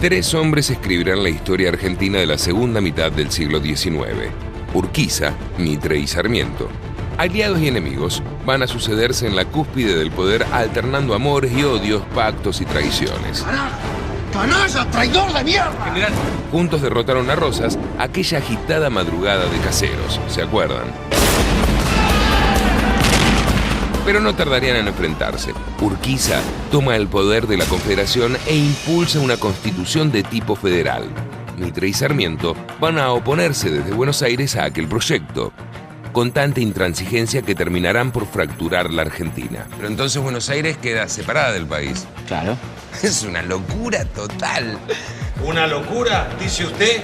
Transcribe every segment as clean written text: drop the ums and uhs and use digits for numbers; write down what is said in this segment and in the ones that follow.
Tres hombres escribirán la historia argentina de la segunda mitad del siglo XIX. Urquiza, Mitre y Sarmiento. Aliados y enemigos van a sucederse en la cúspide del poder, alternando amores y odios, pactos y traiciones. ¡Canalla, traidor de mierda! General. Juntos derrotaron a Rosas aquella agitada madrugada de Caseros, ¿se acuerdan? Pero no tardarían en enfrentarse. Urquiza toma el poder de la Confederación e impulsa una constitución de tipo federal. Mitre y Sarmiento van a oponerse desde Buenos Aires a aquel proyecto, con tanta intransigencia que terminarán por fracturar la Argentina. Pero entonces Buenos Aires queda separada del país. Claro. Es una locura total. ¿Una locura, dice usted?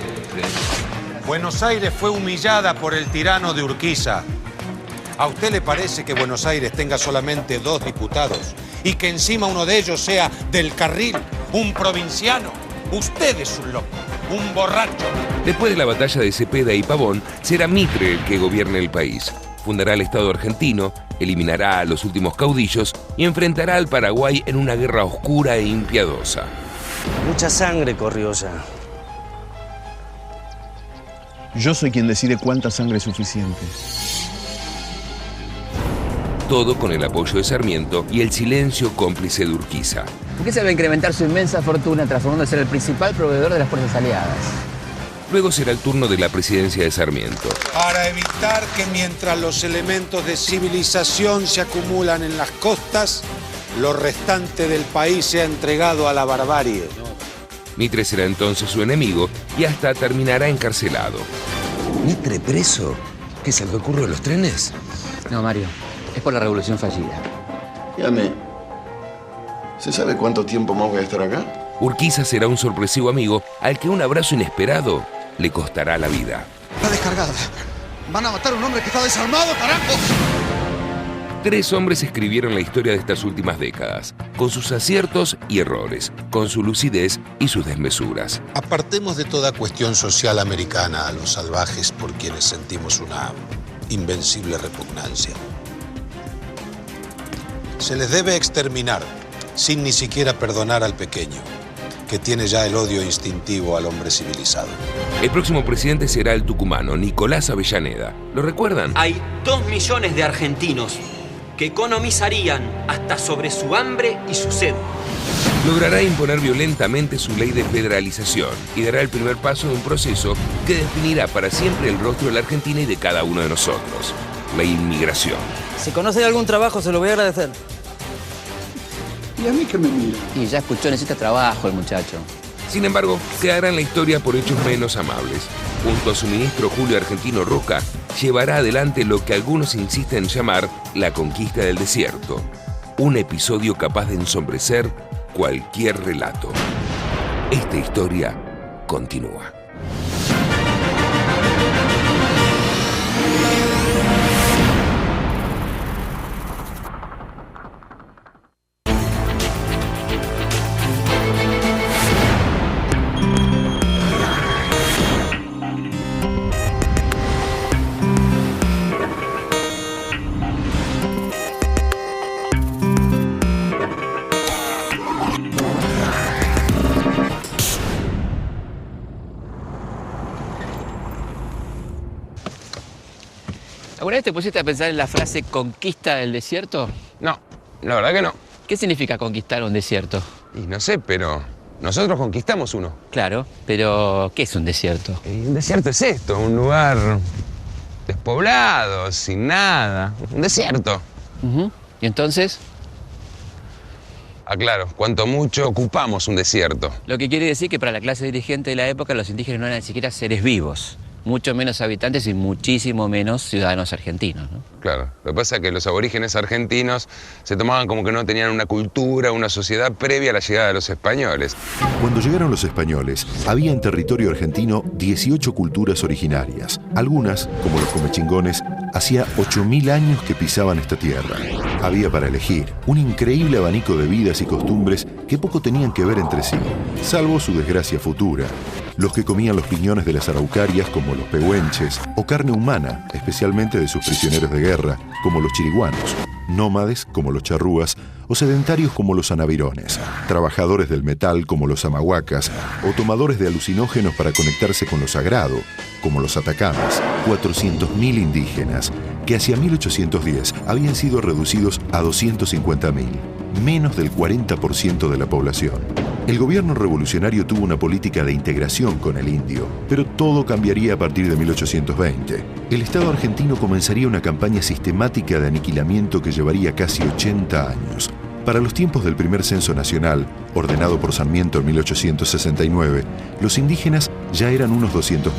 Buenos Aires fue humillada por el tirano de Urquiza. ¿A usted le parece que Buenos Aires tenga solamente 2 diputados y que encima uno de ellos sea del Carril, un provinciano? Usted es un loco, un borracho. Después de la batalla de Cepeda y Pavón, será Mitre el que gobierne el país. Fundará el Estado argentino, eliminará a los últimos caudillos y enfrentará al Paraguay en una guerra oscura e impiedosa. Mucha sangre corrió ya. Yo soy quien decide cuánta sangre es suficiente. Todo con el apoyo de Sarmiento y el silencio cómplice de Urquiza. Urquiza va a incrementar su inmensa fortuna, transformándose en el principal proveedor de las fuerzas aliadas. Luego será el turno de la presidencia de Sarmiento. Para evitar que mientras los elementos de civilización se acumulan en las costas, lo restante del país sea entregado a la barbarie. Mitre será entonces su enemigo y hasta terminará encarcelado. ¿Mitre preso? ¿Qué es el que ocurre en los trenes? No, Mario. Es por la revolución fallida. Dígame, ¿se sabe cuánto tiempo más voy a estar acá? Urquiza será un sorpresivo amigo al que un abrazo inesperado le costará la vida. Está descargada. Van a matar a un hombre que está desarmado, carajo. Tres hombres escribieron la historia de estas últimas décadas, con sus aciertos y errores, con su lucidez y sus desmesuras. Apartemos de toda cuestión social americana a los salvajes por quienes sentimos una invencible repugnancia. Se les debe exterminar, sin ni siquiera perdonar al pequeño, que tiene ya el odio instintivo al hombre civilizado. El próximo presidente será el tucumano Nicolás Avellaneda. ¿Lo recuerdan? Hay 2 millones de argentinos que economizarían hasta sobre su hambre y su sed. Logrará imponer violentamente su ley de federalización y dará el primer paso de un proceso que definirá para siempre el rostro de la Argentina y de cada uno de nosotros: la inmigración. Si conoce de algún trabajo, se lo voy a agradecer. ¿Y a mí qué me mira? Y ya escuchó, necesita trabajo el muchacho. Sin embargo, quedará en la historia por hechos menos amables. Junto a su ministro Julio Argentino Roca, llevará adelante lo que algunos insisten en llamar la conquista del desierto. Un episodio capaz de ensombrecer cualquier relato. Esta historia continúa. ¿Alguna vez te pusiste a pensar en la frase conquista del desierto? No, la verdad que no. ¿Qué significa conquistar un desierto? Y no sé, pero nosotros conquistamos uno. Claro, pero ¿qué es un desierto? Y un desierto es esto, un lugar despoblado, sin nada. Un desierto. ¿Y entonces? Claro, cuanto mucho ocupamos un desierto. Lo que quiere decir que para la clase dirigente de la época los indígenas no eran ni siquiera seres vivos. mucho menos habitantes y muchísimo menos ciudadanos argentinos, ¿no? Claro, lo que pasa es que los aborígenes argentinos se tomaban como que no tenían una cultura, una sociedad previa a la llegada de los españoles. Cuando llegaron los españoles, había en territorio argentino 18 culturas originarias. Algunas, como los comechingones, hacía 8.000 años que pisaban esta tierra. Había para elegir un increíble abanico de vidas y costumbres que poco tenían que ver entre sí, salvo su desgracia futura. Los que comían los piñones de las araucarias, como los pehuenches, o carne humana, especialmente de sus prisioneros de guerra, como los chiriguanos, nómades, como los charrúas, o sedentarios como los anavirones, trabajadores del metal como los amahuacas, o tomadores de alucinógenos para conectarse con lo sagrado, como los atacames. 400.000 indígenas, que hacia 1810 habían sido reducidos a 250.000, menos del 40% de la población. El gobierno revolucionario tuvo una política de integración con el indio, pero todo cambiaría a partir de 1820. El Estado argentino comenzaría una campaña sistemática de aniquilamiento que llevaría casi 80 años. Para los tiempos del primer censo nacional, ordenado por Sarmiento en 1869, los indígenas ya eran unos 200.000,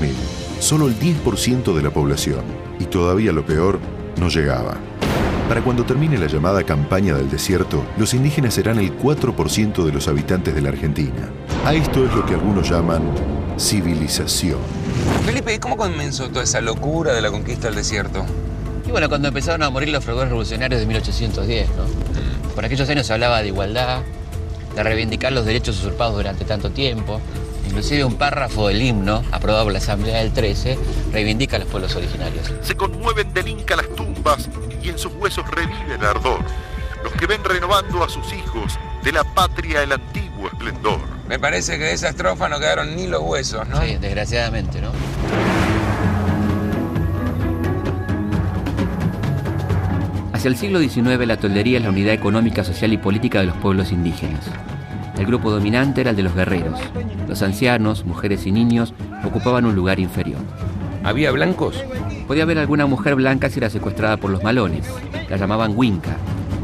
solo el 10% de la población, y todavía lo peor, no llegaba. Para cuando termine la llamada campaña del desierto, los indígenas serán el 4% de los habitantes de la Argentina. A esto es lo que algunos llaman civilización. Felipe, ¿cómo comenzó toda esa locura de la conquista del desierto? Y bueno, cuando empezaron a morir los fraguadores revolucionarios de 1810, ¿no? Por aquellos años se hablaba de igualdad, de reivindicar los derechos usurpados durante tanto tiempo. Inclusive un párrafo del himno, aprobado por la Asamblea del 13, reivindica a los pueblos originarios. Se conmueven del Inca las tumbas y en sus huesos revive el ardor. Los que ven renovando a sus hijos de la patria el antiguo esplendor. Me parece que de esa estrofa no quedaron ni los huesos, ¿no? Sí, desgraciadamente, ¿no? Hacia el siglo XIX, la toldería es la unidad económica, social y política de los pueblos indígenas. El grupo dominante era el de los guerreros. Los ancianos, mujeres y niños ocupaban un lugar inferior. ¿Había blancos? Podía haber alguna mujer blanca si era secuestrada por los malones. La llamaban huinca.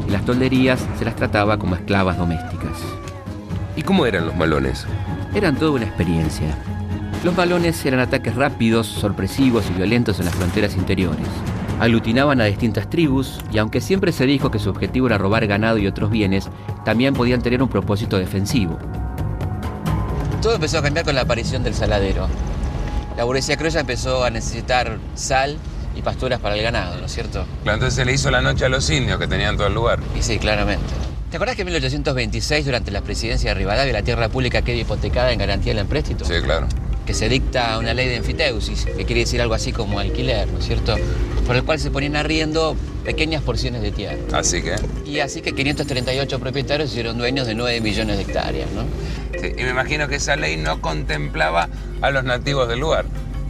En las tolderías se las trataba como esclavas domésticas. ¿Y cómo eran los malones? Eran toda una experiencia. Los malones eran ataques rápidos, sorpresivos y violentos en las fronteras interiores. Aglutinaban a distintas tribus y aunque siempre se dijo que su objetivo era robar ganado y otros bienes, también podían tener un propósito defensivo. Todo empezó a cambiar con la aparición del saladero. La burguesía criolla empezó a necesitar sal y pasturas para el ganado, ¿no es cierto? Claro, entonces se le hizo la noche a los indios que tenían todo el lugar. Y sí, claramente. ¿Te acordás que en 1826, durante la presidencia de Rivadavia, la tierra pública queda hipotecada en garantía del empréstito? Sí, claro. Que se dicta una ley de enfiteusis, que quiere decir algo así como alquiler, ¿no es cierto? Por el cual se ponían arriendo pequeñas porciones de tierra. Así que... Y así que 538 propietarios se hicieron dueños de 9 millones de hectáreas, ¿no? Sí, y me imagino que esa ley no contemplaba a los nativos del lugar.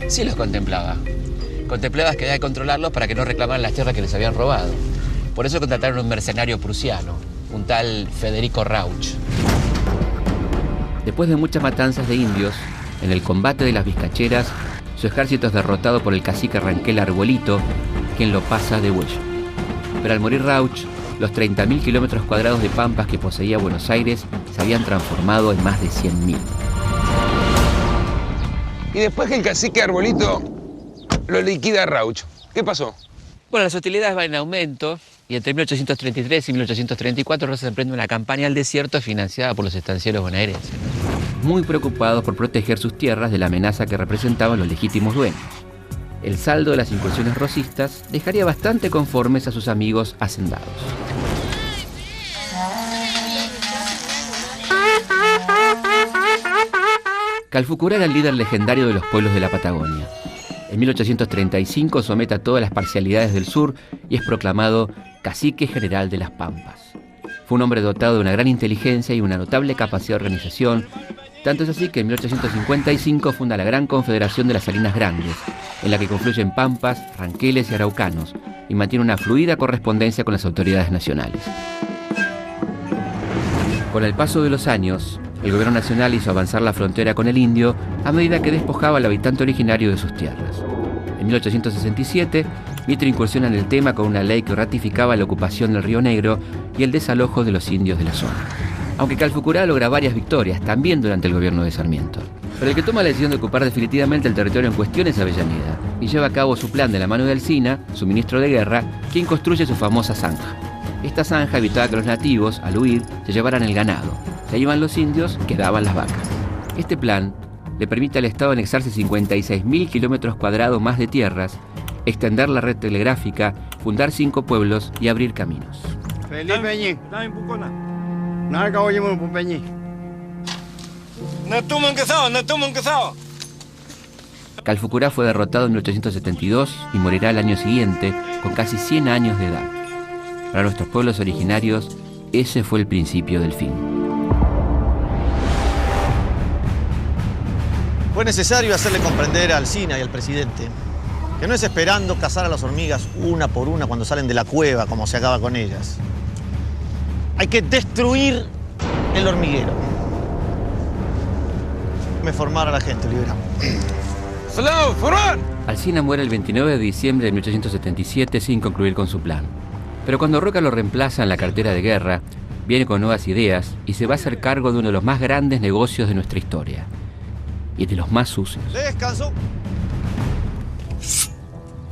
Sí los contemplaba. Contemplaba que había que controlarlos para que no reclamaran las tierras que les habían robado. Por eso contrataron un mercenario prusiano, un tal Federico Rauch. Después de muchas matanzas de indios, en el combate de las Vizcacheras, su ejército es derrotado por el cacique Ranquel Arbolito, quien lo pasa de huello. Pero al morir Rauch, los 30.000 kilómetros cuadrados de pampas que poseía Buenos Aires se habían transformado en más de 100.000. Y después que el cacique Arbolito lo liquida Rauch, ¿qué pasó? Bueno, las hostilidades van en aumento y entre 1833 y 1834 Rosa emprende una campaña al desierto financiada por los estancieros bonaerenses. Muy preocupados por proteger sus tierras de la amenaza que representaban los legítimos dueños. El saldo de las incursiones rosistas dejaría bastante conformes a sus amigos hacendados. Calfucurá era el líder legendario de los pueblos de la Patagonia. En 1835 somete a todas las parcialidades del sur y es proclamado cacique general de las Pampas. Fue un hombre dotado de una gran inteligencia y una notable capacidad de organización. Tanto es así que en 1855 funda la Gran Confederación de las Salinas Grandes, en la que confluyen pampas, ranqueles y araucanos, y mantiene una fluida correspondencia con las autoridades nacionales. Con el paso de los años, el gobierno nacional hizo avanzar la frontera con el indio a medida que despojaba al habitante originario de sus tierras. En 1867, Mitre incursiona en el tema con una ley que ratificaba la ocupación del Río Negro y el desalojo de los indios de la zona. Aunque Calfucurá logra varias victorias, también durante el gobierno de Sarmiento. Pero el que toma la decisión de ocupar definitivamente el territorio en cuestión es Avellaneda y lleva a cabo su plan de la mano de Alsina, su ministro de guerra, quien construye su famosa zanja. Esta zanja evitaba que los nativos, al huir, se llevaran el ganado. Se iban los indios, quedaban las vacas. Este plan le permite al Estado anexarse 56.000 kilómetros cuadrados más de tierras, extender la red telegráfica, fundar 5 pueblos y abrir caminos. Calfucurá fue derrotado en 1872 y morirá el año siguiente con casi 100 años de edad. Para nuestros pueblos originarios, ese fue el principio del fin. Fue necesario hacerle comprender a Alsina y al presidente que no es esperando cazar a las hormigas una por una cuando salen de la cueva como se acaba con ellas. Hay que destruir el hormiguero. Me formar a la gente, liberamos. Alsina muere el 29 de diciembre de 1877 sin concluir con su plan. Pero cuando Roca lo reemplaza en la cartera de guerra, viene con nuevas ideas y se va a hacer cargo de uno de los más grandes negocios de nuestra historia. Y de los más sucios. Descanso.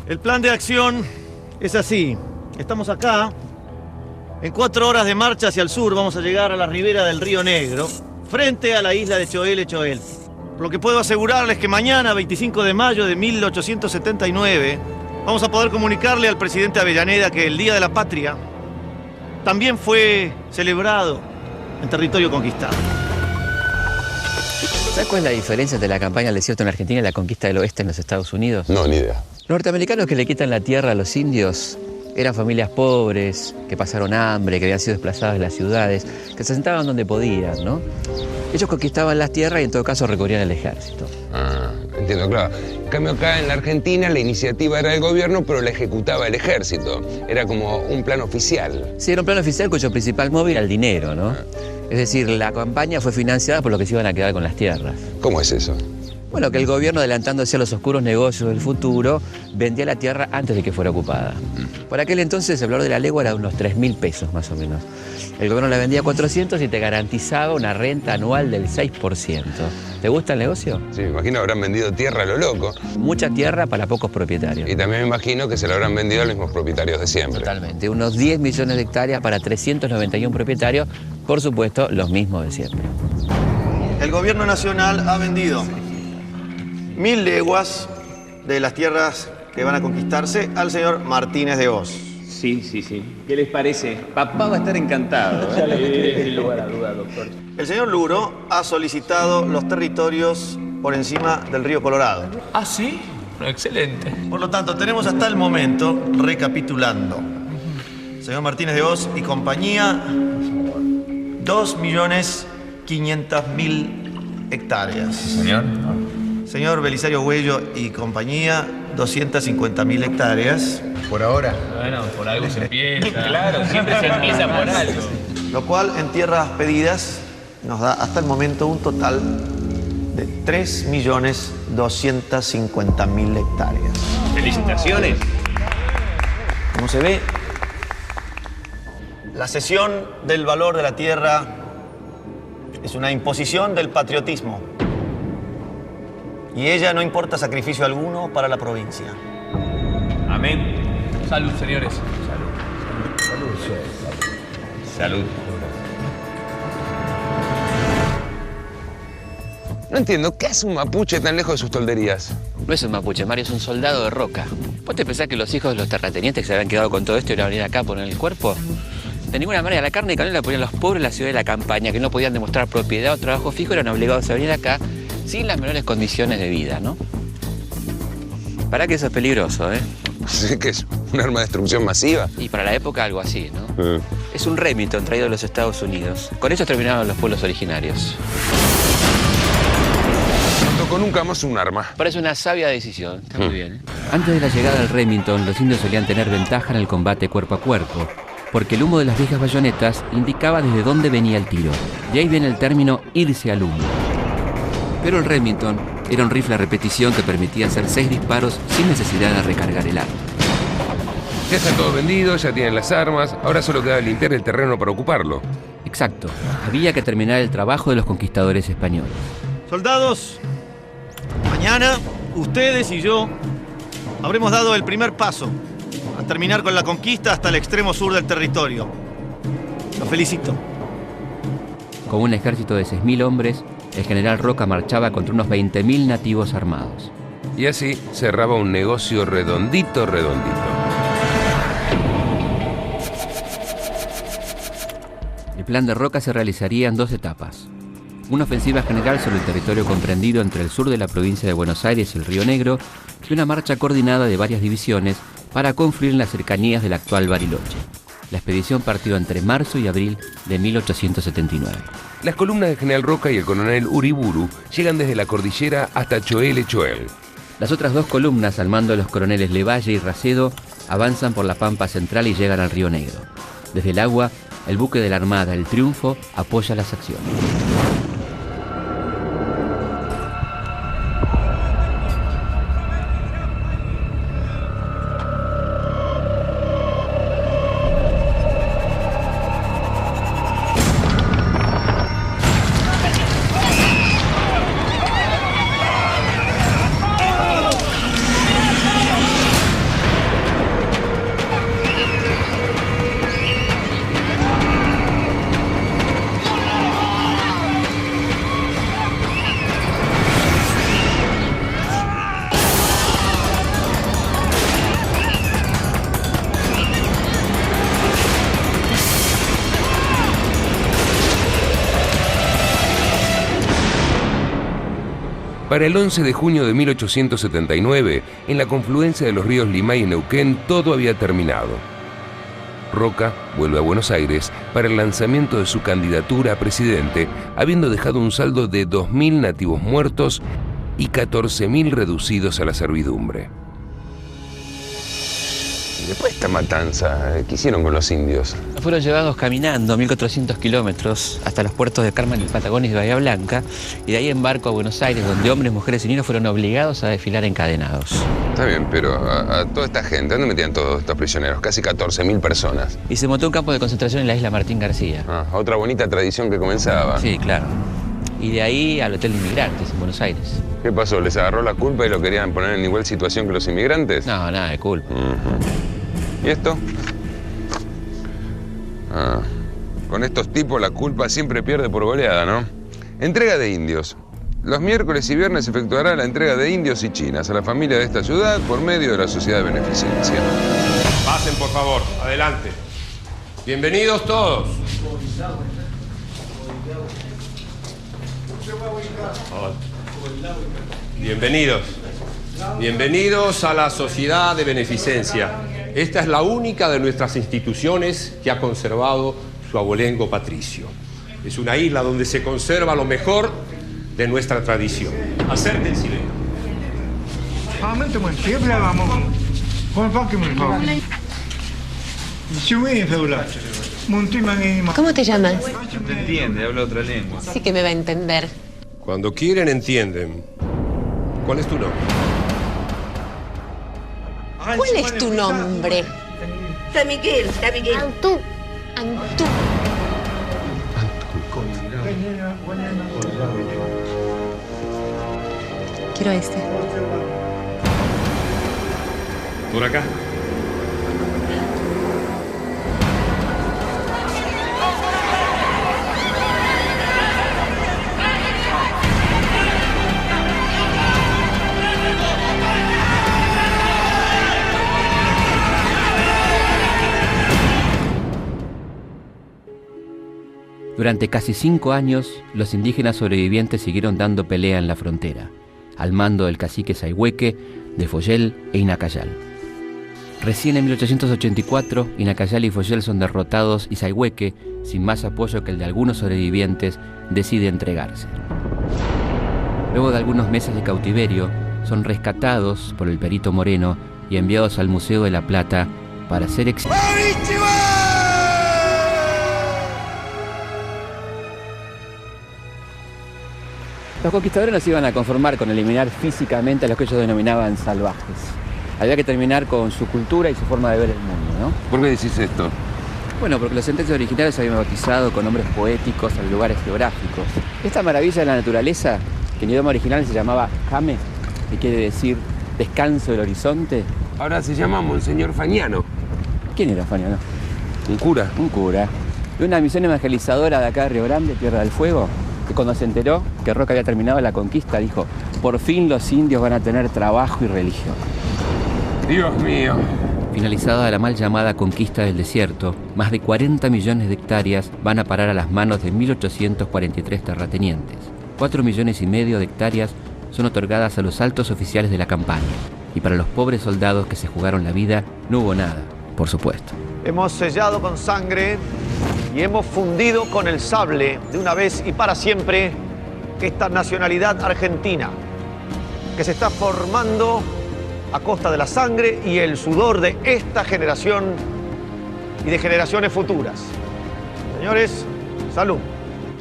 El plan de acción es así. Estamos acá. En 4 horas de marcha hacia el sur vamos a llegar a la ribera del Río Negro, frente a la isla de Choel. Por lo que puedo asegurarles que mañana, 25 de mayo de 1879, vamos a poder comunicarle al presidente Avellaneda que el Día de la Patria también fue celebrado en territorio conquistado. ¿Sabes cuál es la diferencia entre la campaña del desierto en Argentina y la conquista del oeste en los Estados Unidos? No, ni idea. Los norteamericanos que le quitan la tierra a los indios eran familias pobres, que pasaron hambre, que habían sido desplazadas de las ciudades, que se sentaban donde podían, ¿no? Ellos conquistaban las tierras y en todo caso recurrían al ejército. Ah, entiendo, claro. En cambio acá en la Argentina la iniciativa era del gobierno, pero la ejecutaba el ejército. Era como un plan oficial. Sí, era un plan oficial cuyo principal móvil era el dinero, ¿no? Es decir, la campaña fue financiada por los que se iban a quedar con las tierras. ¿Cómo es eso? Bueno, que el gobierno, adelantándose a los oscuros negocios del futuro, vendía la tierra antes de que fuera ocupada. Por aquel entonces el valor de la legua era de unos 3.000 pesos más o menos. El gobierno la vendía a 400 y te garantizaba una renta anual del 6%. ¿Te gusta el negocio? Sí, me imagino habrán vendido tierra a lo loco. Mucha tierra para pocos propietarios. Y también me imagino que se la habrán vendido a los mismos propietarios de siempre. Totalmente. Unos 10 millones de hectáreas para 391 propietarios, por supuesto, los mismos de siempre. El gobierno nacional ha vendido 1.000 leguas de las tierras que van a conquistarse al señor Martínez de Hoz. Sí. ¿Qué les parece? Papá va a estar encantado. Ya le sin lugar a duda, doctor. El señor Luro ha solicitado los territorios por encima del río Colorado. ¿Ah, sí? Excelente. Por lo tanto, tenemos hasta el momento, recapitulando, señor Martínez de Hoz y compañía, 2.500.000 hectáreas. Señor. Señor Belisario Huello y compañía, 250.000 hectáreas. Por ahora. Bueno, por algo se empieza. Claro, siempre se empieza por algo. Lo cual en tierras pedidas nos da hasta el momento un total de 3.250.000 hectáreas. ¡Felicitaciones! Como se ve, la cesión del valor de la tierra es una imposición del patriotismo. Y ella no importa sacrificio alguno para la provincia. Amén. Salud, señores. Salud. No entiendo, ¿qué hace un mapuche tan lejos de sus tolderías? No es un mapuche, Mario, es un soldado de Roca. ¿Vos te pensás que los hijos de los terratenientes que se habían quedado con todo esto iban a venir acá a poner el cuerpo? De ninguna manera, la carne y canela la ponían los pobres de la ciudad de la campaña, que no podían demostrar propiedad o trabajo fijo, eran obligados a venir acá sin las menores condiciones de vida, ¿no? Para que eso es peligroso, ¿eh? ¿Sí que es un arma de destrucción masiva? Y para la época algo así, ¿no? Es un Remington traído de los Estados Unidos. Con eso terminaron los pueblos originarios. No tocó nunca más un arma. Parece una sabia decisión. Está muy bien, ¿eh? Antes de la llegada del Remington, los indios solían tener ventaja en el combate cuerpo a cuerpo, porque el humo de las viejas bayonetas indicaba desde dónde venía el tiro. De ahí viene el término irse al humo. Pero el Remington era un rifle a repetición que permitía hacer 6 disparos sin necesidad de recargar el arma. Ya está todo vendido, ya tienen las armas, ahora solo queda limpiar el terreno para ocuparlo. Exacto, había que terminar el trabajo de los conquistadores españoles. Soldados, Mañana, ustedes y yo habremos dado el primer paso a terminar con la conquista hasta el extremo sur del territorio. Los felicito. Con un ejército de 6.000 hombres, el general Roca marchaba contra unos 20.000 nativos armados. Y así cerraba un negocio redondito. El plan de Roca se realizaría en 2 etapas. Una ofensiva general sobre el territorio comprendido entre el sur de la provincia de Buenos Aires y el Río Negro, y una marcha coordinada de varias divisiones para confluir en las cercanías del actual Bariloche. La expedición partió entre marzo y abril de 1879. Las columnas del general Roca y el coronel Uriburu llegan desde la cordillera hasta Choel. Las otras 2 columnas, al mando de los coroneles Levalle y Racedo, avanzan por la Pampa Central y llegan al Río Negro. Desde el agua, el buque de la Armada, el Triunfo, apoya las acciones. Para el 11 de junio de 1879, en la confluencia de los ríos Limay y Neuquén, todo había terminado. Roca vuelve a Buenos Aires para el lanzamiento de su candidatura a presidente, habiendo dejado un saldo de 2.000 nativos muertos y 14.000 reducidos a la servidumbre. Después de esta matanza, ¿qué hicieron con los indios? Fueron llevados caminando 1.400 kilómetros hasta los puertos de Carmen del Patagones y Bahía Blanca, y de ahí en barco a Buenos Aires, donde hombres, mujeres y niños fueron obligados a desfilar encadenados. Está bien, pero a toda esta gente, ¿dónde metían todos estos prisioneros? Casi 14.000 personas. Y se montó un campo de concentración en la isla Martín García. Otra bonita tradición que comenzaba. Sí, claro. Y de ahí al Hotel de Inmigrantes en Buenos Aires. ¿Qué pasó? ¿Les agarró la culpa y lo querían poner en igual situación que los inmigrantes? No, nada de culpa. ¿Y esto? Con estos tipos la culpa siempre pierde por goleada, ¿no? Entrega de indios. Los miércoles y viernes se efectuará la entrega de indios y chinas a la familia de esta ciudad por medio de la Sociedad de Beneficencia. Pasen, por favor. Adelante. Bienvenidos todos. Bienvenidos. Bienvenidos a la Sociedad de Beneficencia. Esta es la única de nuestras instituciones que ha conservado su abolengo patricio. Es una isla donde se conserva lo mejor de nuestra tradición. Acérquense. ¿Cómo te llamas? No te entiende, habla otra lengua. Sí que me va a entender. Cuando quieren, entienden. ¿Cuál es tu nombre? ¿Cuál es tu nombre? San Miguel. Antú. Quiero este. ¿Por acá? Durante casi 5 años, los indígenas sobrevivientes siguieron dando pelea en la frontera, al mando del cacique Sayhueque, de Follel e Inacayal. Recién en 1884, Inacayal y Follel son derrotados y Sayhueque, sin más apoyo que el de algunos sobrevivientes, decide entregarse. Luego de algunos meses de cautiverio, son rescatados por el Perito Moreno y enviados al Museo de la Plata para ser exhibidos. Los conquistadores no se iban a conformar con eliminar físicamente a los que ellos denominaban salvajes. Había que terminar con su cultura y su forma de ver el mundo, ¿no? ¿Por qué decís esto? Bueno, porque los sentenses originales se habían bautizado con nombres poéticos a lugares geográficos. Esta maravilla de la naturaleza, que en idioma original se llamaba Jame, que quiere decir descanso del horizonte. Ahora se llama Monseñor Fagnano. ¿Quién era Fagnano? Un cura. Un cura. De una misión evangelizadora de acá de Río Grande, Tierra del Fuego, que cuando se enteró que Roca había terminado la conquista, dijo: por fin los indios van a tener trabajo y religión. Dios mío. Finalizada la mal llamada conquista del desierto, más de 40 millones de hectáreas van a parar a las manos de 1.843 terratenientes. 4,5 millones de hectáreas son otorgadas a los altos oficiales de la campaña. Y para los pobres soldados que se jugaron la vida, no hubo nada, por supuesto. Hemos sellado con sangre y hemos fundido con el sable, de una vez y para siempre, esta nacionalidad argentina, que se está formando a costa de la sangre y el sudor de esta generación y de generaciones futuras. Señores, salud.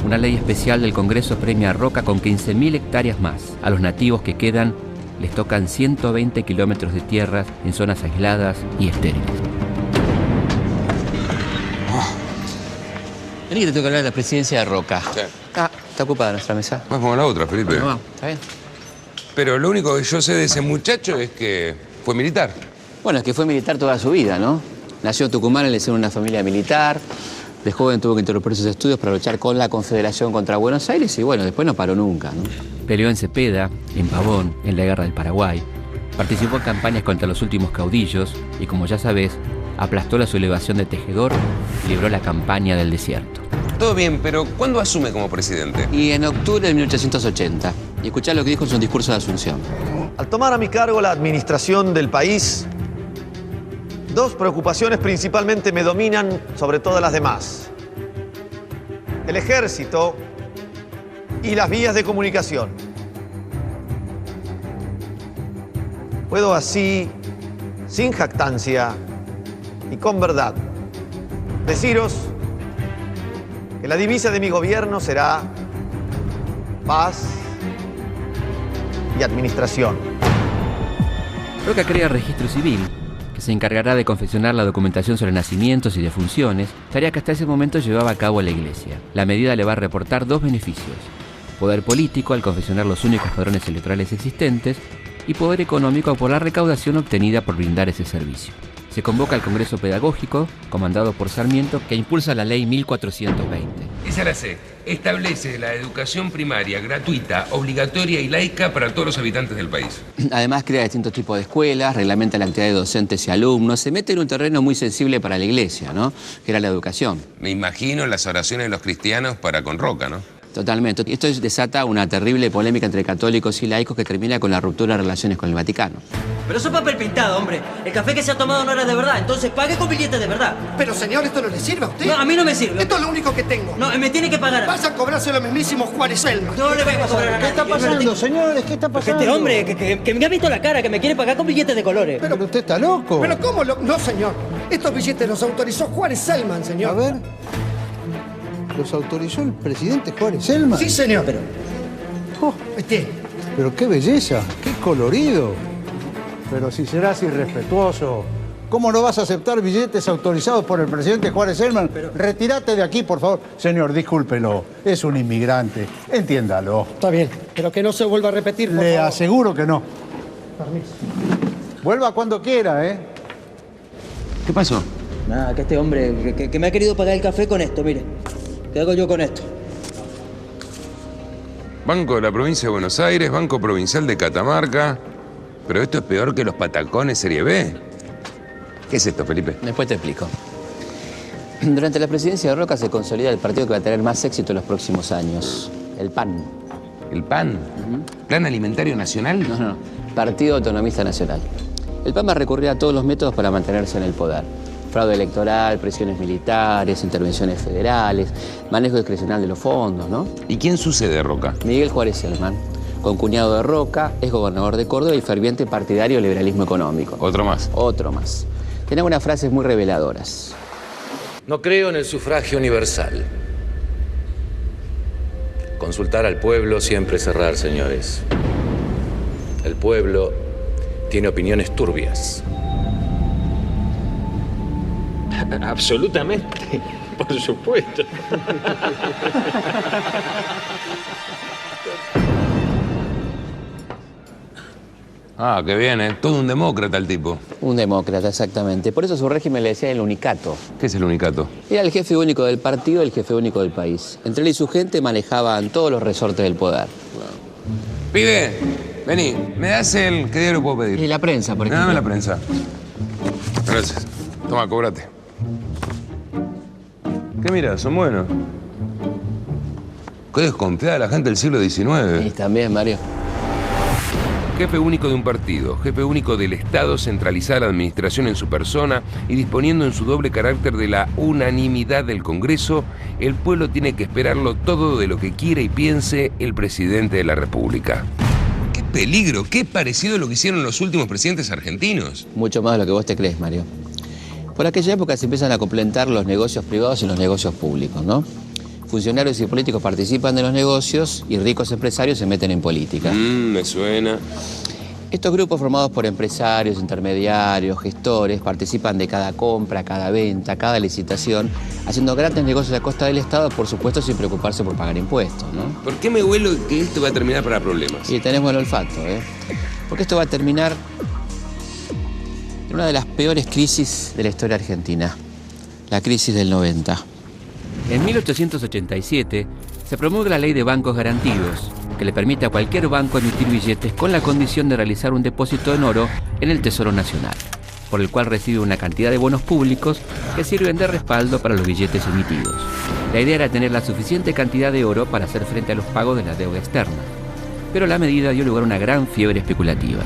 Una ley especial del Congreso premia a Roca con 15.000 hectáreas más. A los nativos que quedan les tocan 120 kilómetros de tierras en zonas aisladas y estériles. Vení que te toca hablar de la presidencia de Roca. Sí. Ah, está ocupada nuestra mesa. Vamos a la otra, Felipe. Bueno, vamos, está bien. Pero lo único que yo sé de ese muchacho es que fue militar. Bueno, es que fue militar toda su vida, ¿no? Nació en Tucumán, le hicieron una familia militar. De joven tuvo que interrumpir sus estudios para luchar con la Confederación contra Buenos Aires y bueno, después no paró nunca, ¿no? Peleó en Cepeda, en Pavón, en la Guerra del Paraguay. Participó en campañas contra los últimos caudillos y, como ya sabés, aplastó la sublevación de Tejedor y libró la campaña del desierto. Todo bien, pero ¿cuándo asume como presidente? Y en octubre de 1880. Y escuchá lo que dijo en su discurso de Asunción. Al tomar a mi cargo la administración del país, dos preocupaciones principalmente me dominan sobre todas las demás: el ejército y las vías de comunicación. Puedo así, sin jactancia y con verdad, deciros que la divisa de mi gobierno será paz y administración. Roca crea el registro civil, que se encargará de confeccionar la documentación sobre nacimientos y defunciones, tarea que hasta ese momento llevaba a cabo la Iglesia. La medida le va a reportar dos beneficios: poder político al confeccionar los únicos padrones electorales existentes y poder económico por la recaudación obtenida por brindar ese servicio. Se convoca al Congreso Pedagógico, comandado por Sarmiento, que impulsa la Ley 1420. Esa la sé. Establece la educación primaria gratuita, obligatoria y laica para todos los habitantes del país. Además crea distintos tipos de escuelas, reglamenta la actividad de docentes y alumnos, se mete en un terreno muy sensible para la Iglesia, ¿no? Que era la educación. Me imagino las oraciones de los cristianos para con Roca, ¿no? Totalmente. Esto desata una terrible polémica entre católicos y laicos que termina con la ruptura de relaciones con el Vaticano. Pero eso es papel pintado, hombre. El café que se ha tomado no era de verdad, entonces pague con billetes de verdad. Pero señor, ¿esto no le sirve a usted? No, a mí no me sirve. Esto es lo único que tengo. No, me tiene que pagar. Vas a cobrarse lo mismísimo Juárez Selma. No le vengo a cobrar a nadie. ¿Qué está pasando, señores? ¿Qué está pasando? Este hombre que me ha visto la cara, que me quiere pagar con billetes de colores. Pero usted está loco. ¿Pero cómo? No, señor. Estos billetes los autorizó Juárez Selman, señor. A ver. ¿Los autorizó el presidente Juárez Selman? Sí, señor. Pero... Pero qué belleza, qué colorido. Pero si serás irrespetuoso, ¿cómo no vas a aceptar billetes autorizados por el presidente Juárez Selman? Retírate de aquí, por favor. Señor, discúlpelo. Es un inmigrante. Entiéndalo. Está bien, pero que no se vuelva a repetir, por Le favor. aseguro que no. Permiso. Vuelva cuando quiera, ¿eh? ¿Qué pasó? Nada, que este hombre que me ha querido pagar el café con esto, mire. ¿Qué hago yo con esto? Banco de la Provincia de Buenos Aires, Banco Provincial de Catamarca. Pero esto es peor que los patacones Serie B. ¿Qué es esto, Felipe? Después te explico. Durante la presidencia de Roca se consolida el partido que va a tener más éxito en los próximos años. El PAN. ¿El PAN? ¿Plan Alimentario Nacional? No. Partido Autonomista Nacional. El PAN va a recurrir a todos los métodos para mantenerse en el poder. Fraude electoral, presiones militares, intervenciones federales, manejo discrecional de los fondos, ¿no? ¿Y quién sucede a Roca? Miguel Juárez Selman, concuñado de Roca, es gobernador de Córdoba y ferviente partidario del liberalismo económico. ¿Otro más? Otro más. Tiene algunas frases muy reveladoras. No creo en el sufragio universal. Consultar al pueblo siempre es errar, señores. El pueblo tiene opiniones turbias. Absolutamente, por supuesto. Ah, qué bien, ¿eh? Todo un demócrata el tipo. Un demócrata, exactamente. Por eso su régimen le decía el unicato. ¿Qué es el unicato? Era el jefe único del partido, el jefe único del país. Entre él y su gente manejaban todos los resortes del poder. Pibe, vení, ¿me das el... ¿Qué diario puedo pedir? Y la prensa, por ejemplo. Dame la prensa. Gracias. Toma, cóbrate. ¿Qué miras? Son buenos. Qué desconfiada la gente del siglo XIX. Sí, también, Mario. Jefe único de un partido, jefe único del Estado, centralizar la administración en su persona y disponiendo en su doble carácter de la unanimidad del Congreso, el pueblo tiene que esperarlo todo de lo que quiera y piense el presidente de la República. ¡Qué peligro! ¡Qué parecido a lo que hicieron los últimos presidentes argentinos! Mucho más de lo que vos te crees, Mario. Por aquella época se empiezan a complementar los negocios privados y los negocios públicos, ¿no? Funcionarios y políticos participan de los negocios y ricos empresarios se meten en política. Me suena. Estos grupos formados por empresarios, intermediarios, gestores, participan de cada compra, cada venta, cada licitación, haciendo grandes negocios a costa del Estado, por supuesto, sin preocuparse por pagar impuestos, ¿no? ¿Por qué me huelo que esto va a terminar para problemas? Y tenemos el olfato, ¿eh? Porque esto va a terminar en una de las peores crisis de la historia argentina, la crisis del 90. En 1887 se promulga la Ley de Bancos Garantidos, que le permite a cualquier banco emitir billetes con la condición de realizar un depósito en oro en el Tesoro Nacional, por el cual recibe una cantidad de bonos públicos que sirven de respaldo para los billetes emitidos. La idea era tener la suficiente cantidad de oro para hacer frente a los pagos de la deuda externa. Pero la medida dio lugar a una gran fiebre especulativa,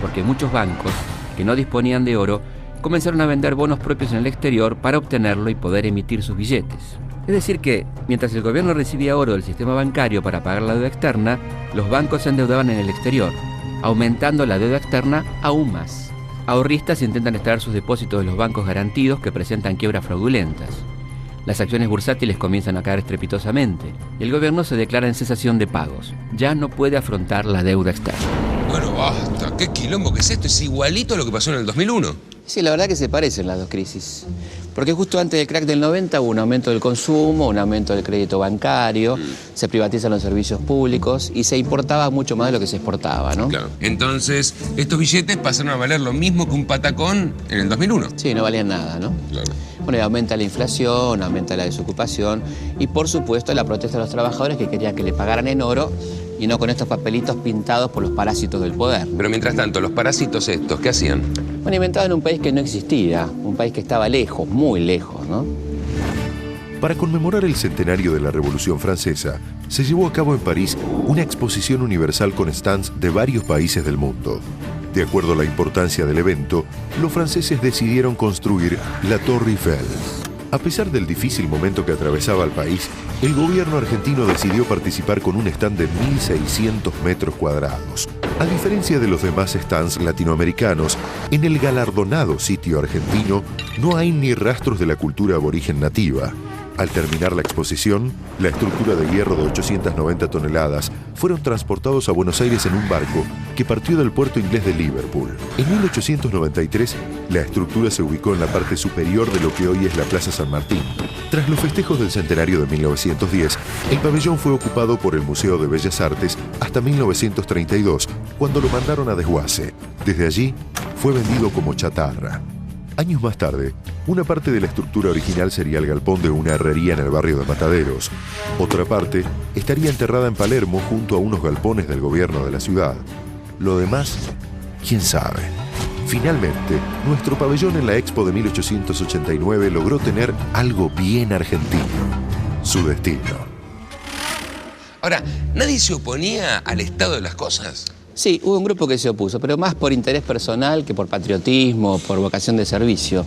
porque muchos bancos, que no disponían de oro, comenzaron a vender bonos propios en el exterior para obtenerlo y poder emitir sus billetes. Es decir que, mientras el gobierno recibía oro del sistema bancario para pagar la deuda externa, los bancos se endeudaban en el exterior, aumentando la deuda externa aún más. Ahorristas intentan extraer sus depósitos de los bancos garantidos que presentan quiebras fraudulentas. Las acciones bursátiles comienzan a caer estrepitosamente y el gobierno se declara en cesación de pagos. Ya no puede afrontar la deuda externa. Bueno, basta. ¿Qué quilombo que es esto? Es igualito a lo que pasó en el 2001. Sí, la verdad que se parecen las dos crisis. Porque justo antes del crack del 90 hubo un aumento del consumo, un aumento del crédito bancario, se privatizan los servicios públicos y se importaba mucho más de lo que se exportaba, ¿no? Claro. Entonces, estos billetes pasaron a valer lo mismo que un patacón en el 2001. Sí, no valían nada, ¿no? Claro. Bueno, y aumenta la inflación, aumenta la desocupación y, por supuesto, la protesta de los trabajadores que querían que le pagaran en oro y no con estos papelitos pintados por los parásitos del poder. Pero mientras tanto, los parásitos estos, ¿qué hacían? Bueno, inventaban un país que no existía, un país que estaba lejos, muy lejos, ¿no? Para conmemorar el centenario de la Revolución Francesa, se llevó a cabo en París una exposición universal con stands de varios países del mundo. De acuerdo a la importancia del evento, los franceses decidieron construir la Torre Eiffel. A pesar del difícil momento que atravesaba el país, el gobierno argentino decidió participar con un stand de 1.600 metros cuadrados. A diferencia de los demás stands latinoamericanos, en el galardonado sitio argentino no hay ni rastros de la cultura aborigen nativa. Al terminar la exposición, la estructura de hierro de 890 toneladas fueron transportados a Buenos Aires en un barco que partió del puerto inglés de Liverpool. En 1893, la estructura se ubicó en la parte superior de lo que hoy es la Plaza San Martín. Tras los festejos del centenario de 1910, el pabellón fue ocupado por el Museo de Bellas Artes hasta 1932, cuando lo mandaron a desguace. Desde allí, fue vendido como chatarra. Años más tarde, una parte de la estructura original sería el galpón de una herrería en el barrio de Mataderos. Otra parte estaría enterrada en Palermo junto a unos galpones del gobierno de la ciudad. Lo demás, quién sabe. Finalmente, nuestro pabellón en la Expo de 1889 logró tener algo bien argentino: su destino. Ahora, ¿nadie se oponía al estado de las cosas? Sí, hubo un grupo que se opuso, pero más por interés personal que por patriotismo, por vocación de servicio.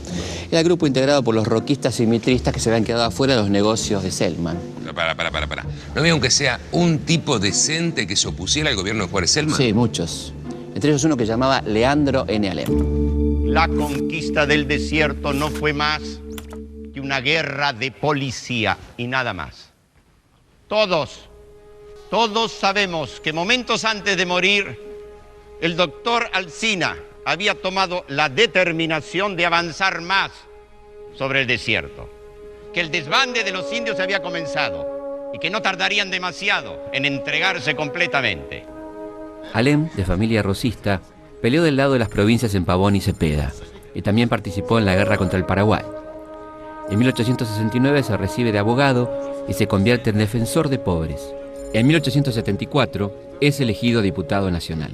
Era el grupo integrado por los roquistas y mitristas que se habían quedado afuera de los negocios de Selman. Para. ¿No había aunque sea un tipo decente que se opusiera al gobierno de Juárez Selman? Sí, muchos. Entre ellos uno que llamaba Leandro N. Alem. La conquista del desierto no fue más que una guerra de policía y nada más. Todos sabemos que momentos antes de morir, el doctor Alsina había tomado la determinación de avanzar más sobre el desierto, que el desbande de los indios había comenzado y que no tardarían demasiado en entregarse completamente. Alem, de familia rosista, Peleó del lado de las provincias en Pavón y Cepeda, y también participó en la guerra contra el Paraguay. En 1869 se recibe de abogado y se convierte en defensor de pobres. En 1874 es elegido diputado nacional.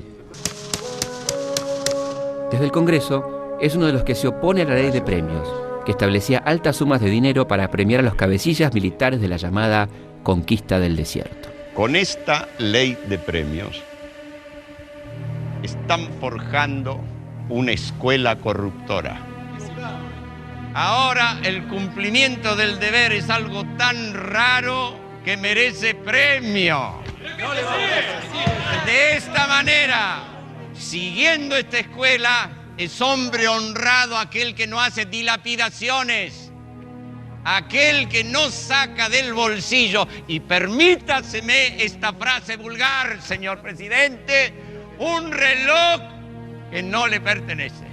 Desde el Congreso es uno de los que se opone a la ley de premios, que establecía altas sumas de dinero para premiar a los cabecillas militares de la llamada conquista del desierto. Con esta ley de premios están forjando una escuela corruptora. Ahora el cumplimiento del deber es algo tan raro que merece premio. De esta manera, siguiendo esta escuela, es hombre honrado aquel que no hace dilapidaciones, aquel que no saca del bolsillo, y permítaseme esta frase vulgar, señor presidente, un reloj que no le pertenece.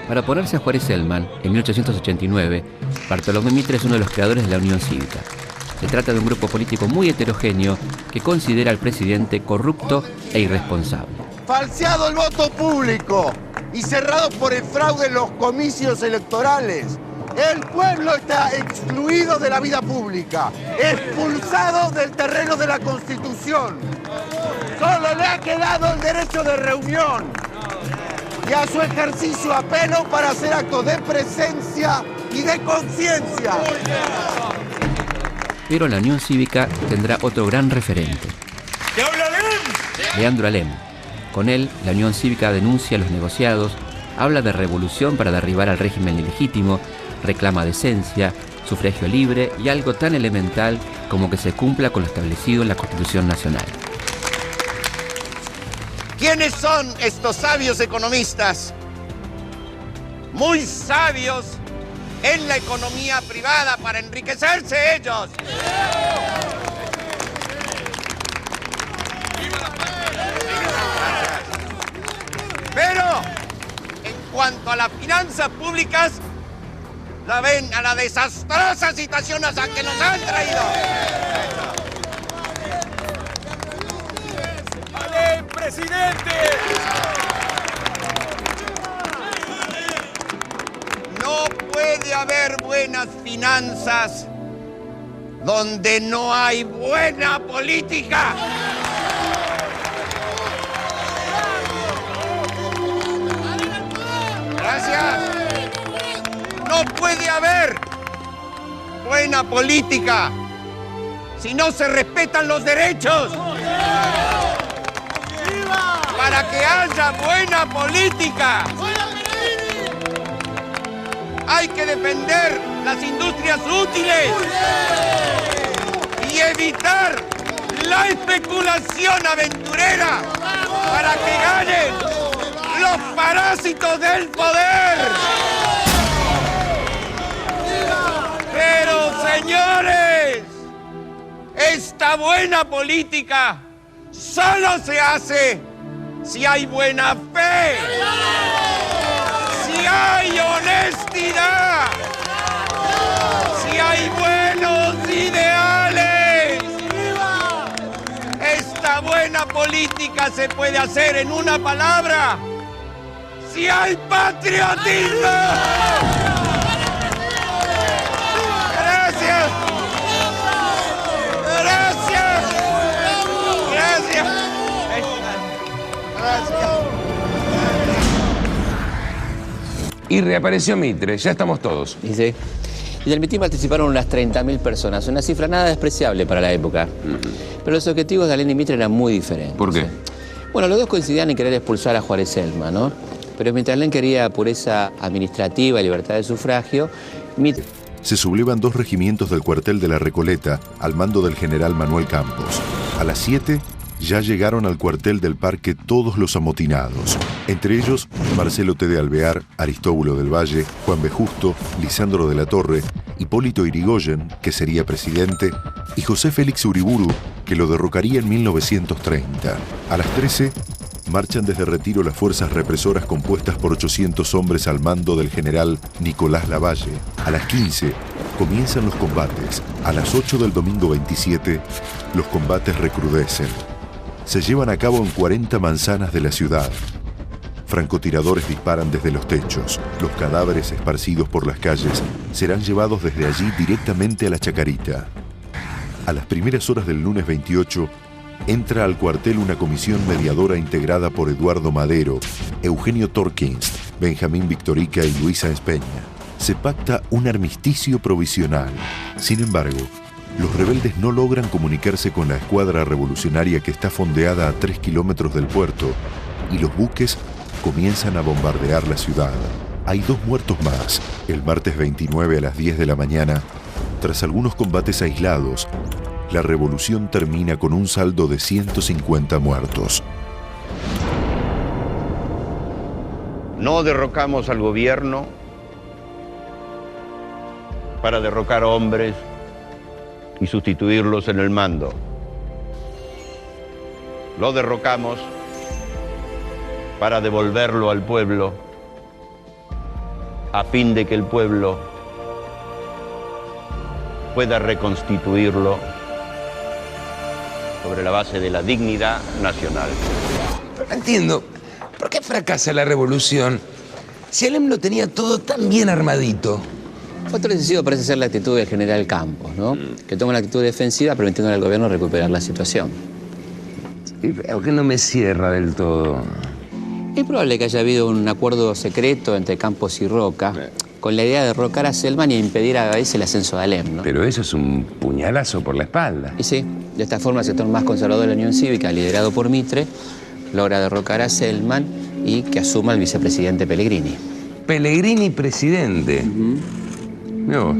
Para oponerse a Juárez Celman, en 1889, Bartolomé Mitre es uno de los creadores de la Unión Cívica. Se trata de un grupo político muy heterogéneo que considera al presidente corrupto e irresponsable. Falseado el voto público y cerrado por el fraude en los comicios electorales. El pueblo está excluido de la vida pública, expulsado del terreno de la Constitución. Solo le ha quedado el derecho de reunión y a su ejercicio apelo para hacer actos de presencia y de conciencia. Pero la Unión Cívica tendrá otro gran referente, Leandro Alem. Con él, la Unión Cívica denuncia a los negociados, habla de revolución para derribar al régimen ilegítimo, reclama decencia, sufragio libre y algo tan elemental como que se cumpla con lo establecido en la Constitución Nacional. ¿Quiénes son estos sabios economistas? Muy sabios en la economía privada para enriquecerse ellos. Pero en cuanto a las finanzas públicas, la ven a la desastrosa situación a que nos han traído. ¡Ale, presidente! No puede haber buenas finanzas donde no hay buena política. Gracias. No puede haber buena política si no se respetan los derechos. Para que haya buena política, hay que defender las industrias útiles y evitar la especulación aventurera para que ganen los parásitos del poder. Pero, señores, esta buena política solo se hace si hay buena fe, si hay honestidad, si hay buenos ideales. Esta buena política se puede hacer en una palabra: si hay patriotismo. Gracias. Gracias. Gracias. Y reapareció Mitre, ya estamos todos. Y sí. Y del mitin participaron unas 30.000 personas, una cifra nada despreciable para la época. Pero los objetivos de Alem y Mitre eran muy diferentes. ¿Por qué? Bueno, los dos coincidían en querer expulsar a Juárez Celman, ¿no? Pero mientras Alem quería pureza administrativa y libertad de sufragio, Mitre... Se sublevan 2 regimientos del cuartel de la Recoleta al mando del general Manuel Campos. A las 7 ya llegaron al cuartel del Parque todos los amotinados, entre ellos Marcelo T. de Alvear, Aristóbulo del Valle, Juan B. Justo, Lisandro de la Torre, Hipólito Yrigoyen, que sería presidente, y José Félix Uriburu, que lo derrocaría en 1930. A las 13 marchan desde Retiro las fuerzas represoras compuestas por 800 hombres al mando del general Nicolás Lavalle. A las 15 Comienzan los combates. A las 8 del domingo 27, los combates recrudecen. Se llevan a cabo en 40 manzanas de la ciudad. Francotiradores disparan desde los techos. Los cadáveres esparcidos por las calles serán llevados desde allí directamente a la Chacarita. A las primeras horas del lunes 28, entra al cuartel una comisión mediadora integrada por Eduardo Madero, Eugenio Torkins, Benjamín Victorica y Luisa Espeña. Se pacta un armisticio provisional. Sin embargo, los rebeldes no logran comunicarse con la escuadra revolucionaria que está fondeada a 3 kilómetros del puerto y los buques comienzan a bombardear la ciudad. Hay 2 muertos más. El martes 29 a las 10 de la mañana, tras algunos combates aislados, la revolución termina con un saldo de 150 muertos. No derrocamos al gobierno para derrocar hombres y sustituirlos en el mando. Lo derrocamos para devolverlo al pueblo, a fin de que el pueblo pueda reconstituirlo sobre la base de la dignidad nacional. Entiendo. ¿Por qué fracasa la revolución si Alem lo tenía todo tan bien armadito? Otro decisivo parece ser la actitud del general Campos, ¿no? Que toma una actitud defensiva permitiendo al gobierno recuperar la situación. ¿Por qué no me cierra del todo? Es probable que haya habido un acuerdo secreto entre Campos y Roca con la idea de derrocar a Selman y impedir a ese el ascenso de Alem, ¿no? Pero eso es un puñalazo por la espalda. Y sí, de esta forma el sector más conservador de la Unión Cívica, liderado por Mitre, logra derrocar a Selman y que asuma el vicepresidente Pellegrini. Pellegrini presidente. No.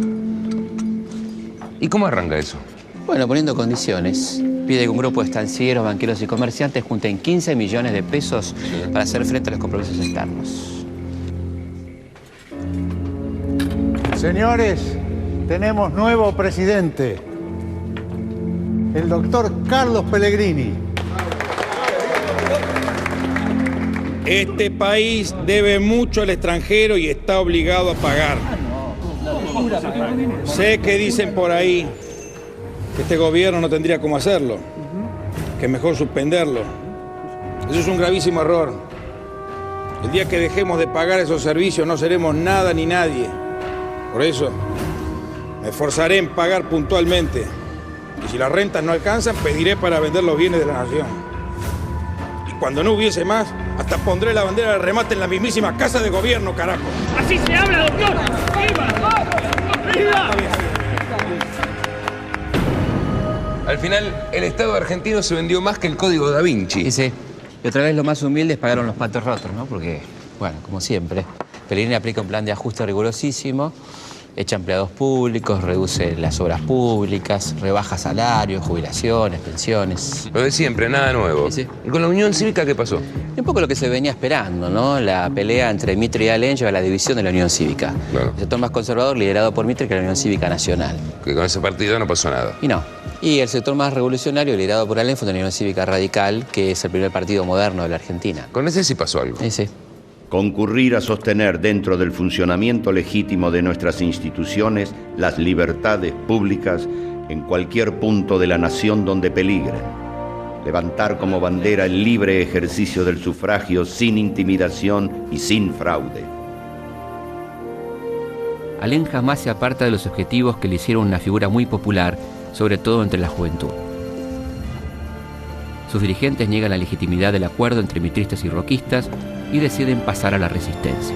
¿Y cómo arranca eso? Bueno, poniendo condiciones. Pide que un grupo de estancieros, banqueros y comerciantes junten 15 millones de pesos para hacer frente a los compromisos externos. Señores, tenemos nuevo presidente, el doctor Carlos Pellegrini. Este país debe mucho al extranjero y está obligado a pagar. Sé que dicen por ahí que este gobierno no tendría cómo hacerlo, que es mejor suspenderlo. Eso es un gravísimo error. El día que dejemos de pagar esos servicios no seremos nada ni nadie. Por eso, me esforzaré en pagar puntualmente. Y si las rentas no alcanzan, pediré para vender los bienes de la nación. Y cuando no hubiese más, hasta pondré la bandera de remate en la mismísima casa de gobierno, carajo. ¡Así se habla, doctor! ¡Viva! ¡Viva! Al final, el Estado argentino se vendió más que el Código Da Vinci. Y sí. Y otra vez los más humildes pagaron los patos rotos, ¿no? Porque, bueno, como siempre, Pellegrini aplica un plan de ajuste rigurosísimo, echa empleados públicos, reduce las obras públicas, rebaja salarios, jubilaciones, pensiones. Lo de siempre, nada nuevo. Sí. ¿Y con la Unión Cívica qué pasó? Un poco lo que se venía esperando, ¿no? La pelea entre Mitre y Alem lleva a la división de la Unión Cívica. Claro. El sector más conservador liderado por Mitre que la Unión Cívica Nacional. Que con ese partido no pasó nada. Y no. Y el sector más revolucionario liderado por Alem fue la Unión Cívica Radical, que es el primer partido moderno de la Argentina. Con ese sí pasó algo. Sí. Concurrir a sostener dentro del funcionamiento legítimo de nuestras instituciones las libertades públicas en cualquier punto de la nación donde peligren. Levantar como bandera el libre ejercicio del sufragio sin intimidación y sin fraude. Alem jamás se aparta de los objetivos que le hicieron una figura muy popular, sobre todo entre la juventud. Sus dirigentes niegan la legitimidad del acuerdo entre mitristas y roquistas y deciden pasar a la resistencia.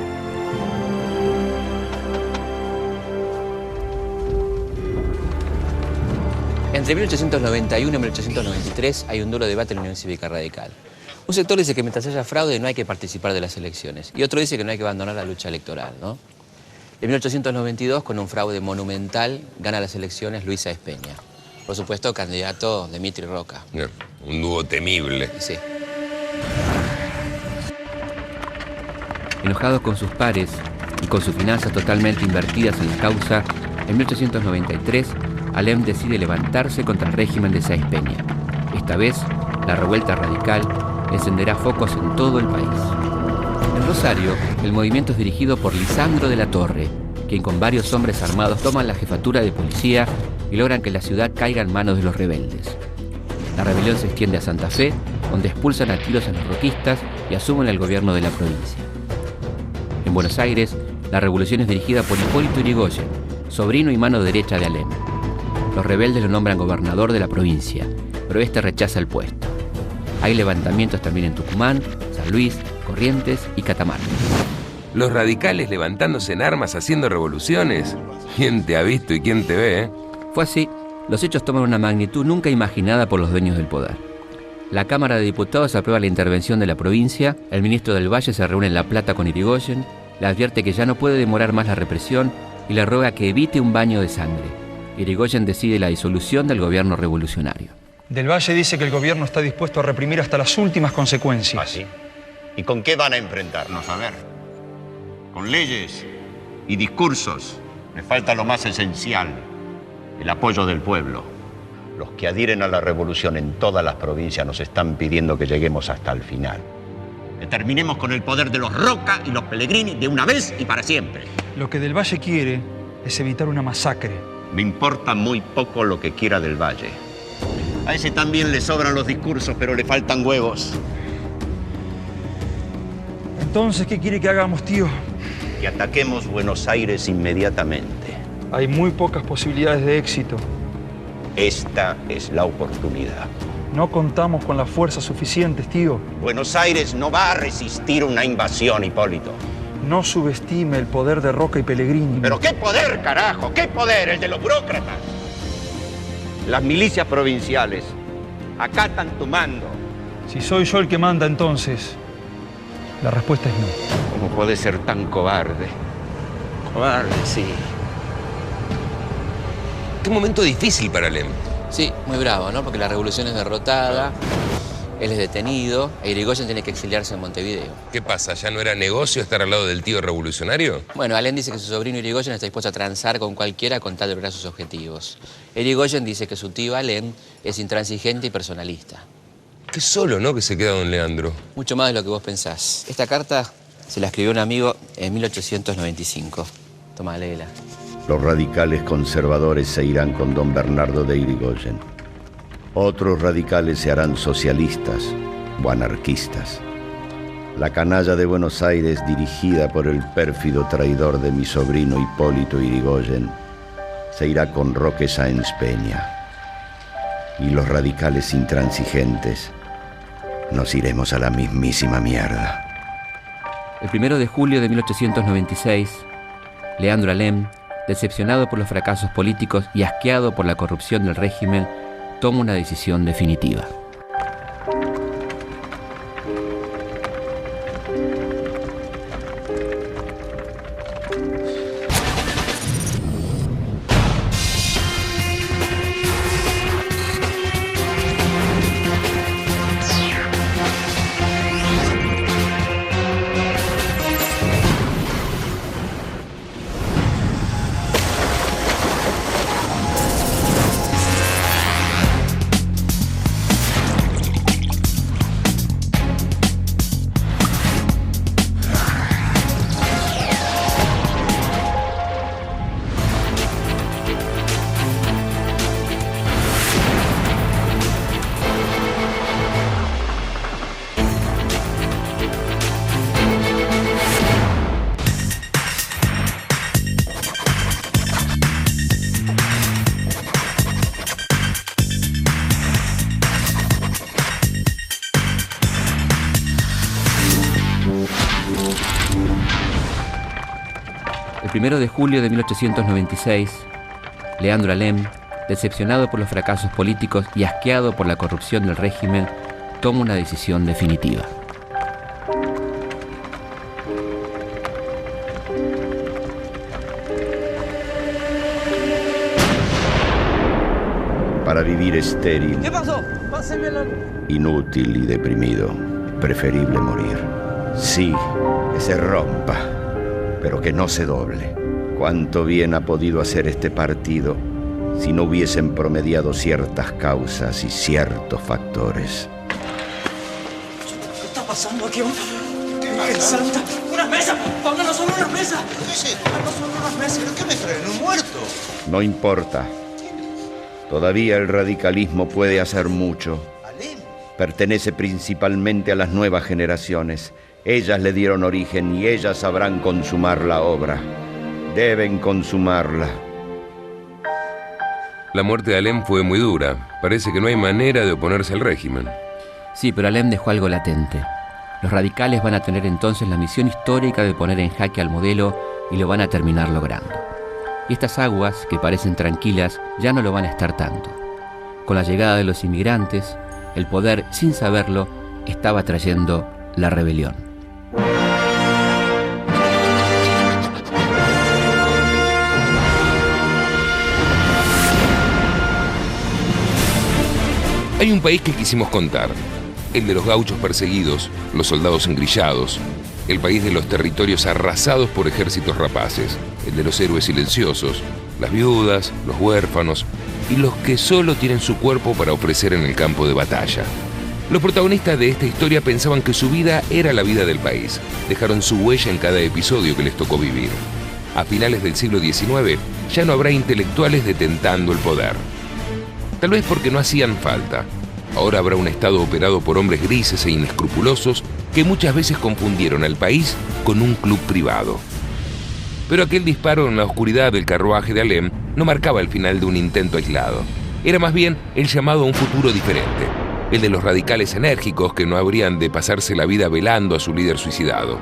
Entre 1891 y 1893 hay un duro debate en la Unión Cívica Radical. Un sector dice que mientras haya fraude no hay que participar de las elecciones y otro dice que no hay que abandonar la lucha electoral, ¿no? En 1892, con un fraude monumental, gana las elecciones Luisa Espeña. Por supuesto, candidato de Mitre y Roca. Un dúo temible. Sí. Enojados con sus pares y con sus finanzas totalmente invertidas en la causa, en 1893, Alem decide levantarse contra el régimen de Sáenz Peña. Esta vez, la revuelta radical encenderá focos en todo el país. En Rosario, el movimiento es dirigido por Lisandro de la Torre, quien con varios hombres armados toman la jefatura de policía y logran que la ciudad caiga en manos de los rebeldes. La rebelión se extiende a Santa Fe, donde expulsan a tiros a los roquistas y asumen el gobierno de la provincia. En Buenos Aires, la revolución es dirigida por Hipólito Yrigoyen, sobrino y mano derecha de Alem. Los rebeldes lo nombran gobernador de la provincia, pero este rechaza el puesto. Hay levantamientos también en Tucumán, San Luis, Corrientes y Catamarca. Los radicales levantándose en armas haciendo revoluciones. ¿Quién te ha visto y quién te ve? Fue así. Los hechos toman una magnitud nunca imaginada por los dueños del poder. La Cámara de Diputados aprueba la intervención de la provincia, el ministro del Valle se reúne en La Plata con Yrigoyen, le advierte que ya no puede demorar más la represión y le ruega que evite un baño de sangre. Yrigoyen decide la disolución del gobierno revolucionario. Del Valle dice que el gobierno está dispuesto a reprimir hasta las últimas consecuencias. ¿Ah, sí? ¿Y con qué van a enfrentarnos? A ver, con leyes y discursos. Me falta lo más esencial, el apoyo del pueblo. Los que adhieren a la revolución en todas las provincias nos están pidiendo que lleguemos hasta el final. Que terminemos con el poder de los Roca y los Pellegrini de una vez y para siempre. Lo que Del Valle quiere es evitar una masacre. Me importa muy poco lo que quiera Del Valle. A ese también le sobran los discursos, pero le faltan huevos. Entonces, ¿qué quiere que hagamos, tío? Que ataquemos Buenos Aires inmediatamente. Hay muy pocas posibilidades de éxito. Esta es la oportunidad. No contamos con las fuerzas suficientes, tío. Buenos Aires no va a resistir una invasión, Hipólito. No subestime el poder de Roca y Pellegrini. ¿Pero qué poder, carajo? ¿Qué poder? El de los burócratas. Las milicias provinciales acatan tu mando. Si soy yo el que manda, entonces, la respuesta es no. ¿Cómo puede ser tan cobarde? Cobarde, sí. Qué momento difícil para Alem. Sí, muy bravo, ¿no? Porque la revolución es derrotada, él es detenido, e Yrigoyen tiene que exiliarse en Montevideo. ¿Qué pasa? ¿Ya no era negocio estar al lado del tío revolucionario? Bueno, Alem dice que su sobrino Yrigoyen está dispuesto a transar con cualquiera con tal de lograr sus objetivos. Yrigoyen dice que su tío Alem es intransigente y personalista. Qué solo, ¿no?, que se queda don Leandro. Mucho más de lo que vos pensás. Esta carta se la escribió un amigo en 1895. Tomá, léela. Los radicales conservadores se irán con don Bernardo de Yrigoyen. Otros radicales se harán socialistas o anarquistas. La canalla de Buenos Aires, dirigida por el pérfido traidor de mi sobrino Hipólito Yrigoyen, se irá con Roque Sáenz Peña. Y los radicales intransigentes nos iremos a la mismísima mierda. El 1 de julio de 1896, Leandro Alem, decepcionado por los fracasos políticos y asqueado por la corrupción del régimen, toma una decisión definitiva. El 1 de julio de 1896, Leandro Alem, decepcionado por los fracasos políticos y asqueado por la corrupción del régimen, toma una decisión definitiva. Para vivir estéril, ¿Qué pasó? Pásenmelo. inútil y deprimido, preferible morir. Sí, que se rompa, pero que no se doble. ¿Cuánto bien ha podido hacer este partido si no hubiesen promediado ciertas causas y ciertos factores? ¿Qué está pasando aquí? Virgen Santa. ¡Unas mesas! ¡Pónganos solo unas mesas! ¡Pónganos solo unas mesas! ¿Qué me traen? ¿Un muerto? No importa. Todavía el radicalismo puede hacer mucho. Pertenece principalmente a las nuevas generaciones. Ellas le dieron origen y ellas sabrán consumar la obra. Deben consumarla. La muerte de Alem fue muy dura. Parece que no hay manera de oponerse al régimen. Sí, pero Alem dejó algo latente. Los radicales van a tener entonces la misión histórica de poner en jaque al modelo y lo van a terminar logrando. Y estas aguas, que parecen tranquilas, ya no lo van a estar tanto. Con la llegada de los inmigrantes, el poder, sin saberlo, estaba trayendo la rebelión. Hay un país que quisimos contar, el de los gauchos perseguidos, los soldados engrillados, el país de los territorios arrasados por ejércitos rapaces, el de los héroes silenciosos, las viudas, los huérfanos y los que solo tienen su cuerpo para ofrecer en el campo de batalla. Los protagonistas de esta historia pensaban que su vida era la vida del país. Dejaron su huella en cada episodio que les tocó vivir. A finales del siglo XIX ya no habrá intelectuales detentando el poder. Tal vez porque no hacían falta. Ahora habrá un Estado operado por hombres grises e inescrupulosos que muchas veces confundieron al país con un club privado. Pero aquel disparo en la oscuridad del carruaje de Alem no marcaba el final de un intento aislado. Era más bien el llamado a un futuro diferente, el de los radicales enérgicos que no habrían de pasarse la vida velando a su líder suicidado,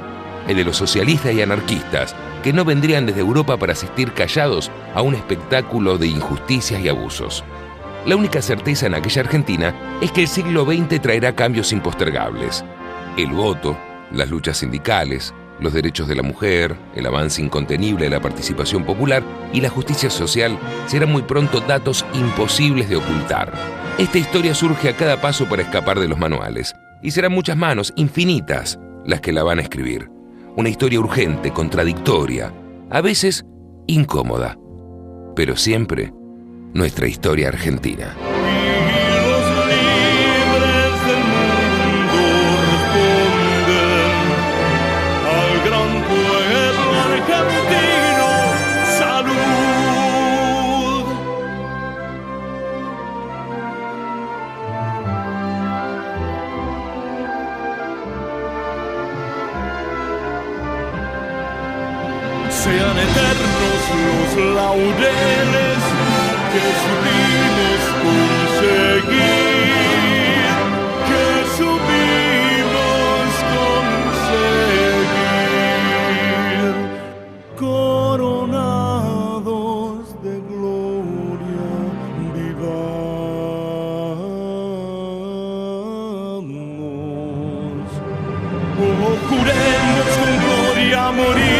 el de los socialistas y anarquistas que no vendrían desde Europa para asistir callados a un espectáculo de injusticias y abusos. La única certeza en aquella Argentina es que el siglo XX traerá cambios impostergables. El voto, las luchas sindicales, los derechos de la mujer, el avance incontenible de la participación popular y la justicia social serán muy pronto datos imposibles de ocultar. Esta historia surge a cada paso para escapar de los manuales, y serán muchas manos, infinitas, las que la van a escribir. Una historia urgente, contradictoria, a veces incómoda, pero siempre nuestra historia argentina. Sean eternos los laureles que supimos conseguir, que supimos conseguir, coronados de gloria vivamos. Oh, juremos con gloria morir.